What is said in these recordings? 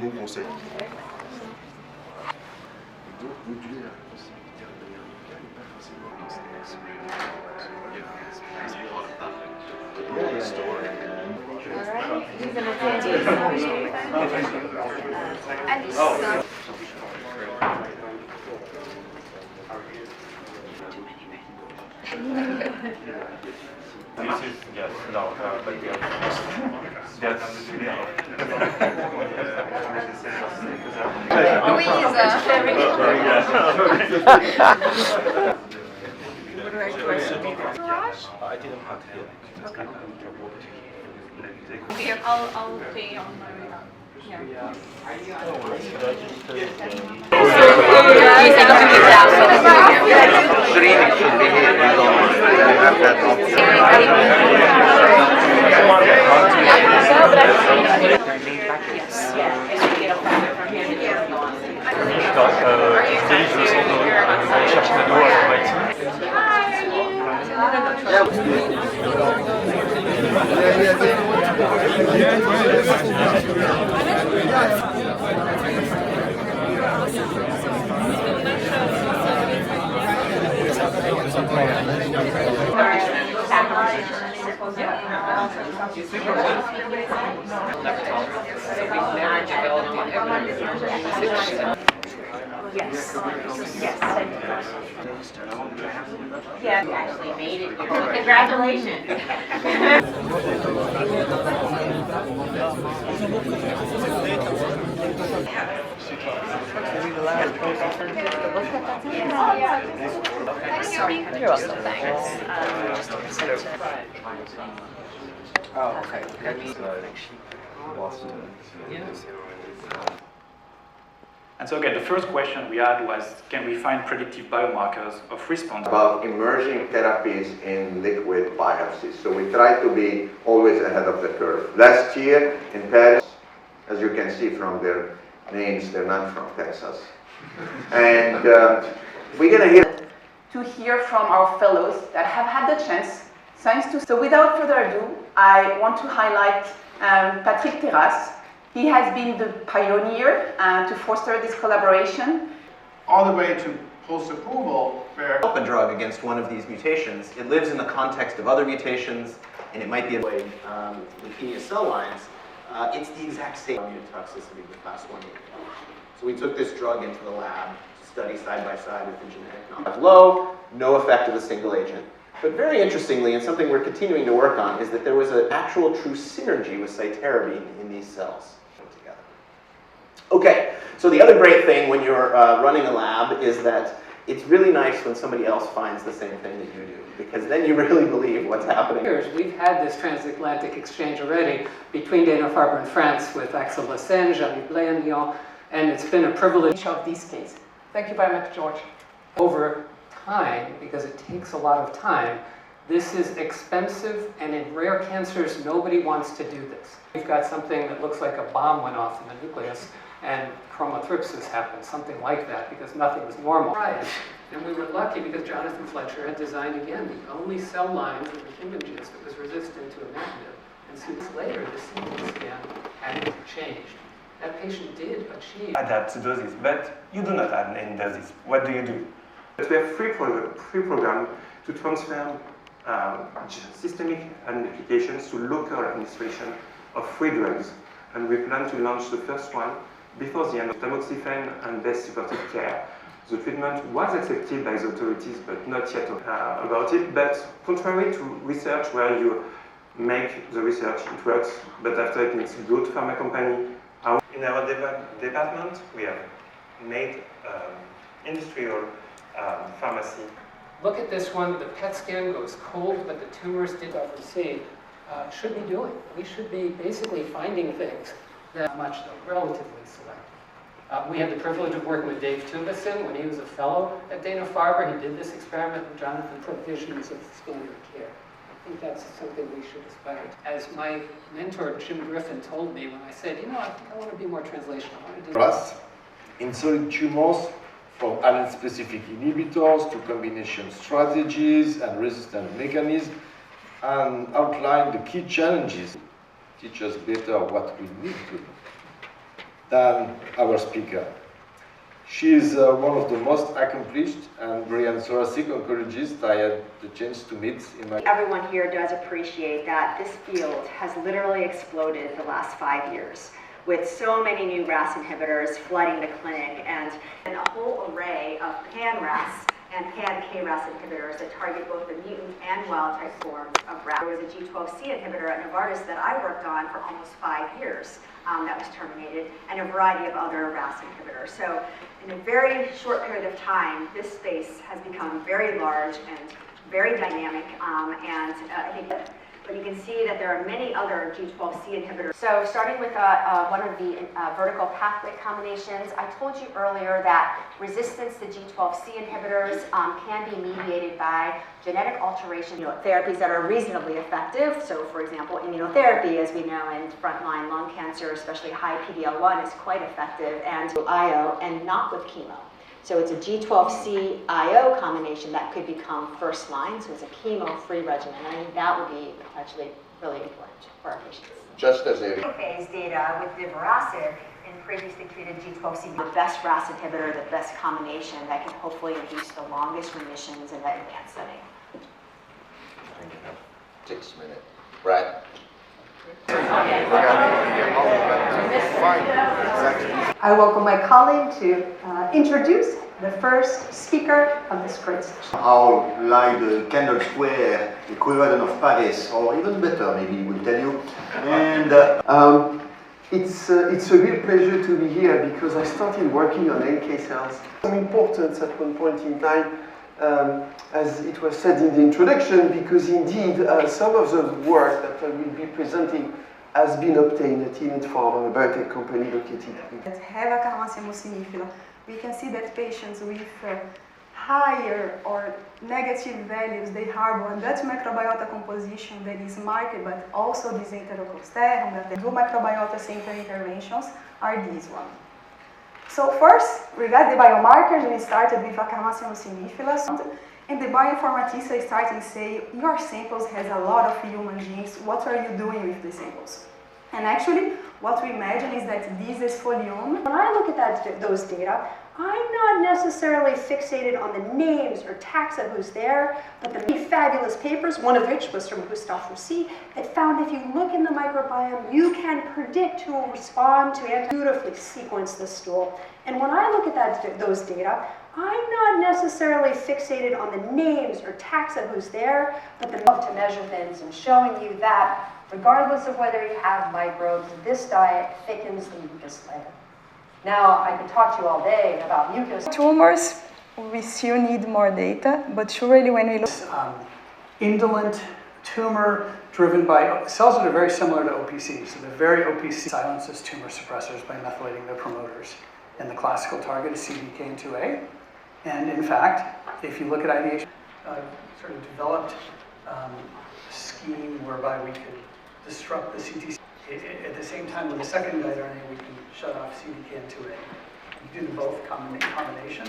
bon conseil. Donc, moduler la possibilité de revenir local n'est pas forcément Yes, no, but yes. I didn't have to do it. Here, I'll pay on my way out. Here. Screening should be here. You have that option. Yes. Yes. Yeah, you actually made it. Congratulations. Sorry. You're welcome. Thanks. Oh, okay. And so again, the first question we had was, can we find predictive biomarkers of response? About emerging therapies in liquid biopsies. So we try to be always ahead of the curve. Last year in Paris, as you can see from their names, they're not from Texas. And we're going to hear from our fellows that have had the chance, thanks to... So without further ado, I want to highlight Patrick Terrasse. He has been the pioneer to foster this collaboration. All the way to post-approval, where develop a drug against one of these mutations, it lives in the context of other mutations, and it might be leukemia cell lines. It's the exact same immunotoxicity with class 1. So we took this drug into the lab to study side by side with the genetic knowledge. Low, no effect of a single agent. But very interestingly, and something we're continuing to work on, is that there was an actual true synergy with cytarabine in these cells. Okay, so the other great thing when you're running a lab is that it's really nice when somebody else finds the same thing that you do, because then you really believe what's happening. We've had this transatlantic exchange already between Dana-Farber and France with Axel Lassène, Jean-Luc Blay in Lyon, and it's been a privilege Of this case. Thank you very much, George. over time, because it takes a lot of time. This is expensive, and in rare cancers, nobody wants to do this. We've got something that looks like a bomb went off in the nucleus, and chromathripsis happened, something like that, because nothing was normal. Right. And we were lucky because Jonathan Fletcher had designed, again, the only cell line for the images that was resistant to imatinib. And 6 months later, the CT scan had changed. That patient did achieve. Adapt doses, but you do not add any doses. What do you do? But we have free program to transfer systemic applications to local administration of free drugs. And we plan to launch the first one before the end of tamoxifen and best supportive care. The treatment was accepted by the authorities, but not yet about it. But contrary to research where you make the research, it works, but after it needs good pharma company. In our department, we have made industrial pharmacy. Look at this one, the PET scan goes cold, but the tumors did oversee. Should be doing. We should be basically finding things that much, though, relatively selective. We had the privilege of working with Dave Tuvison when he was a fellow at Dana-Farber. He did this experiment with Jonathan provisions of standard care. I think that's something we should aspire to. As my mentor, Jim Griffin, told me when I said, you know, I think I want to be more translational. I want to do Trust in solid tumors, from allele-specific inhibitors to combination strategies and resistance mechanisms, and outline the key challenges, teach us better what we need to do. than our speaker. She is one of the most accomplished and brilliant thoracic oncologists I had the chance to meet in my... Everyone here does appreciate that this field has literally exploded the last 5 years, with so many new RAS inhibitors flooding the clinic and a whole array of pan-RAS and pan-KRAS inhibitors that target both the mutant and wild-type forms of RAS. There was a G12C inhibitor at Novartis that I worked on for almost 5 years that was terminated, and a variety of other RAS inhibitors. So in a very short period of time, this space has become very large and very dynamic, I think that, but you can see that there are many other G12C inhibitors. So starting with one of the vertical pathway combinations, I told you earlier that resistance to G12C inhibitors can be mediated by genetic alteration, therapies that are reasonably effective. So for example, immunotherapy, as we know in frontline lung cancer, especially high PD-L1, is quite effective, and IO, and not with chemo. So it's a G12C IO combination that could become first line, so it's a chemo-free regimen. I think that would be actually really important for our patients. Just as a Phase data with divarasib in previously treated G12C, the best RAS inhibitor, the best combination that can hopefully induce the longest remissions in that advanced setting. 6 minutes, right? I welcome my colleague to introduce the first speaker of this great session. How, like the Candle Square equivalent of Paris, or even better, maybe we'll tell you. And it's a real pleasure to be here because I started working on NK cells. Some importance at one point in time, as it was said in the introduction, because indeed some of the work that I will be presenting has been obtained at Event Pharma, a biotech company located that have Akkermansia mucinifera. We can see that patients with higher or negative values, they harbor a gut microbiota composition that is marked, but also this enteroclostridium, that the two microbiota center interventions are these one. So first, regarding the biomarkers, we started with Akkermansia mucinifera, and the bioinformatician started to say, your samples has a lot of human genes, what are you doing with the samples? And actually, what we imagine is that this is folioma. When I look at those data, I'm not necessarily fixated on the names or taxa who's there, but the fabulous papers, one of which was from Gustave Roussy, that found if you look in the microbiome, you can predict who will respond to beautifully sequence the stool. And when I look at those data, I'm not necessarily fixated on the names or taxa who's there, but the love to measure things and showing you that regardless of whether you have microbes, this diet thickens the mucus layer. Now, I could talk to you all day about mucus. Tumors, we still need more data, but surely when we look... Indolent tumor driven by cells that are very similar to OPC. So they're very OPC silences tumor suppressors by methylating their promoters. And the classical target is CDKN2A. And in fact, if you look at ideation, sort of developed a scheme whereby we could disrupt the CTC. At the same time, with the second guide RNA, we can shut off CDKN2A. We do both combination.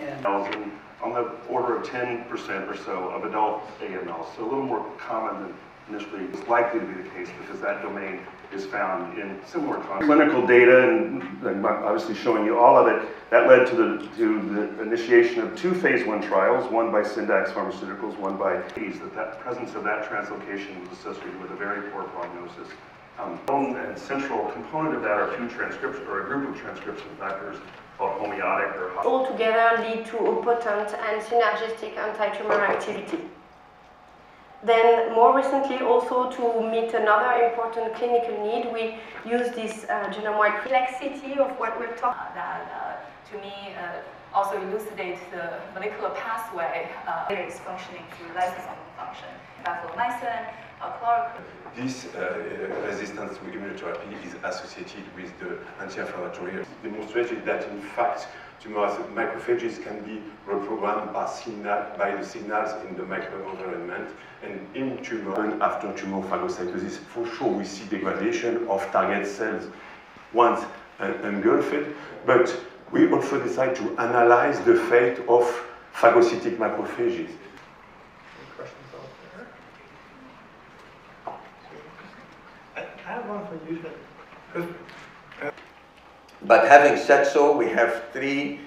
And on the order of 10% or so of adult AML, so a little more common than initially was likely to be the case because that domain is found in similar clinical data, and I'm obviously showing you all of it. That led to the initiation of 2 phase 1 trials, one by Syndax Pharmaceuticals, one by that presence of that translocation was associated with a very poor prognosis. And central component of that are 2 transcription, or a group of transcription factors called homeotic or all together lead to a potent and synergistic anti-tumor activity. Then more recently, also to meet another important clinical need, we use this genome-wide complexity of what we're talking about. That, to me, also elucidates the molecular pathway that is functioning through lysosomal function. Vancomycin, chloroquine. This resistance to immunotherapy is associated with the anti-inflammatory. It demonstrated that, in fact, tumors, macrophages can be reprogrammed by the signals in the microenvironment, and in tumor and after tumor phagocytosis, for sure we see degradation of target cells once engulfed, but we also decide to analyze the fate of phagocytic macrophages. I have one for you. But having said so, we have three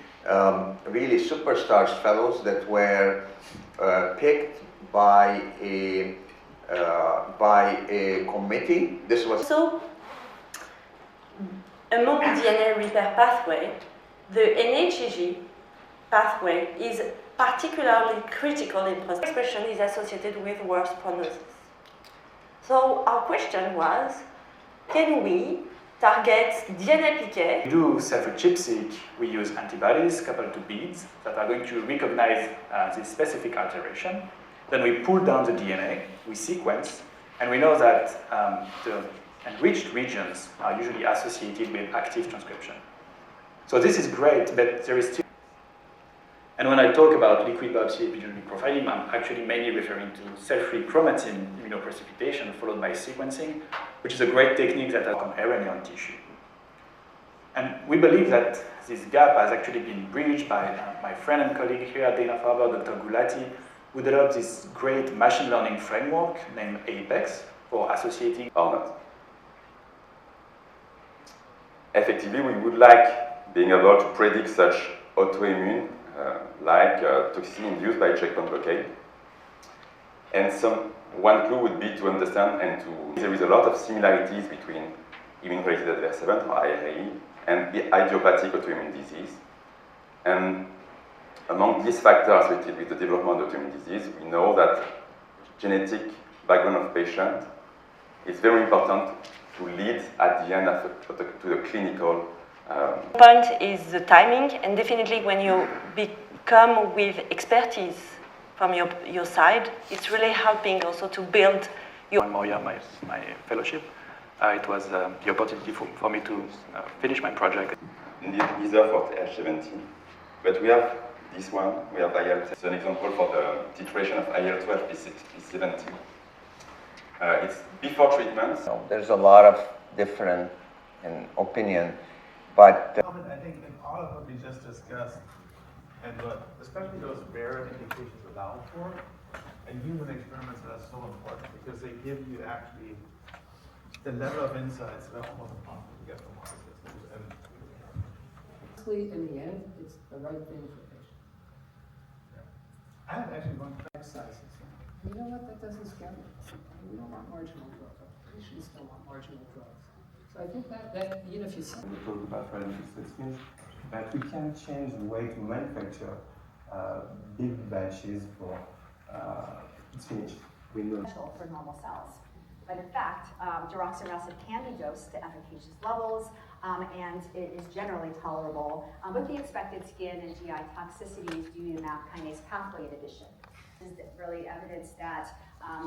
really superstars fellows that were picked by a committee. This was so among DNA repair pathway, the NHEG pathway is particularly critical in prostate. Expression is associated with worse prognosis. So our question was, can we target DNA PK? To do self-ChIP-seq, we use antibodies coupled to beads that are going to recognize this specific alteration. Then we pull down the DNA, we sequence, and we know that the enriched regions are usually associated with active transcription. So this is great, but there is still... And when I talk about liquid biopsy epigenetic profiling, I'm actually mainly referring to cell-free chromatin immunoprecipitation followed by sequencing, which is a great technique that has on RNA on tissue. And we believe that this gap has actually been bridged by my friend and colleague here at Dana-Farber, Dr. Gulati, who developed this great machine learning framework named APEX for associating or not. Effectively, we would like being able to predict such autoimmune like toxicity induced by checkpoint blockade. And one clue would be to understand there is a lot of similarities between immune-related adverse event, or IRAE, and the idiopathic autoimmune disease. And among these factors associated with the development of autoimmune disease, we know that genetic background of patient is very important to lead at the end to the clinical. Point is the timing, and definitely when you come with expertise from your side, it's really helping also to build your... One more year, my fellowship, it was the opportunity for me to finish my project. Indeed, either for TH17, but we have this one, we have IL. It's an example for the titration of IL-12 P17. It's before treatment. There's a lot of different opinion, but I think in all of what we just discussed, and what especially those rare indications allow for, and human experiments are so important because they give you actually the level of insights that are almost impossible to get from our systems. And in the end, it's the right thing for patients. I have actually one exercises. You know what? That doesn't scare me. We don't want marginal drugs. Patients don't want marginal drugs. So I think that you know, if you see... We talk about relative systems, but we can change the way to manufacture big batches for it's finished. We know. For normal cells. But in fact, deroxyribonucleic can be dosed to efficacious levels, and it is generally tolerable with the expected skin and GI toxicities due to MAP kinase pathway inhibition. This is really evidence that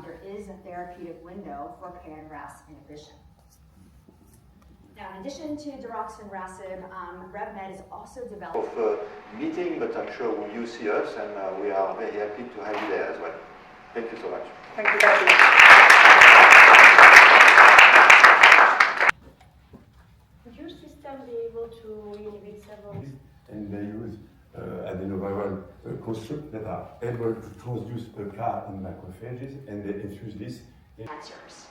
there is a therapeutic window for pan-RAS inhibition. Now, in addition to deroxyribonucleic, RevMed is also developing meeting, but I'm sure you see us, and we are very happy to have you there as well. Thank you so much. Thank you, Dr. Would your system be able to inhibit several? And they use adenoviral constructs that are able to transduce a CAR in macrophages, and they infuse this in cancers.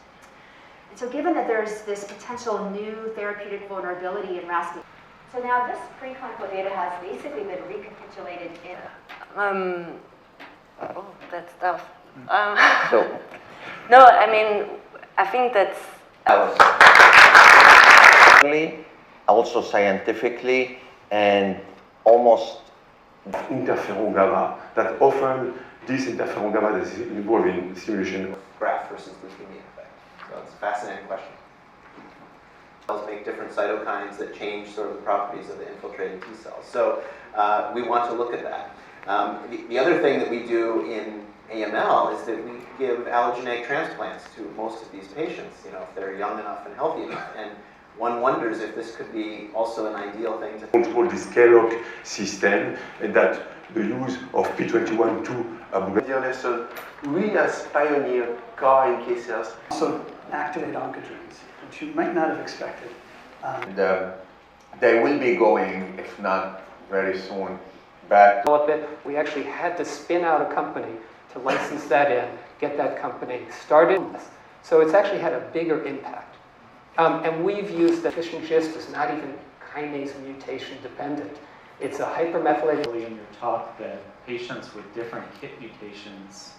And so given that there's this potential new therapeutic vulnerability in RAS, so now this preclinical data has basically been recapitulated in... Oh, that's tough. No, I mean, I think that's... Also scientifically and almost interferon gamma, that often this interferon gamma is involved in stimulation. Graft versus leukemia effect. So it's a fascinating question. Cells make different cytokines that change sort of the properties of the infiltrating T cells. So we want to look at that. The other thing that we do in AML is that we give allogeneic transplants to most of these patients, you know, if they're young enough and healthy enough. And one wonders if this could be also an ideal thing to control this KLOC system, and that the use of P21 to So we as pioneer CAR NK cells also activate oncogenes, which you might not have expected. They will be going, if not very soon, back to... We actually had to spin out a company to license that in, get that company started. So it's actually had a bigger impact. And we've used that efficient GIST does not even kinase mutation dependent. It's a hypermethylated. In your talk that patients with different KIT mutations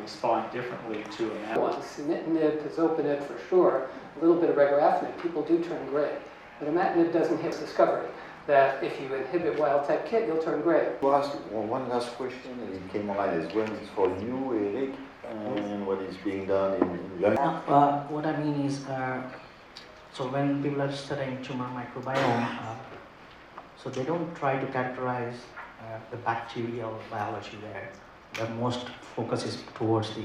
respond differently to a one. Sunitinib, pazopanib for sure, a little bit of regorafenib, people do turn gray. But imatinib doesn't hit discovery that if you inhibit wild-type KIT, you'll turn gray. We'll ask one last question, and it came online as well. It's for you, Eric, and what is being done in London. What I mean is, so when people are studying tumor microbiome, so they don't try to characterize the bacterial biology there. The most focus is towards the.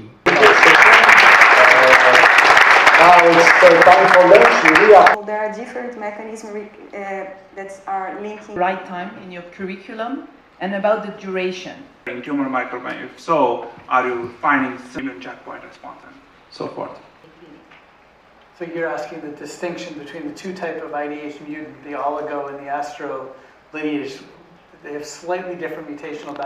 Now it's time for lunch. There are different mechanisms that are linking. Right time in your curriculum and about the duration. In tumor microbiome, if so, are you finding immune checkpoint response and so forth? So you're asking the distinction between the two types of IDH mutant, the oligo and the astro lineage. They have slightly different mutational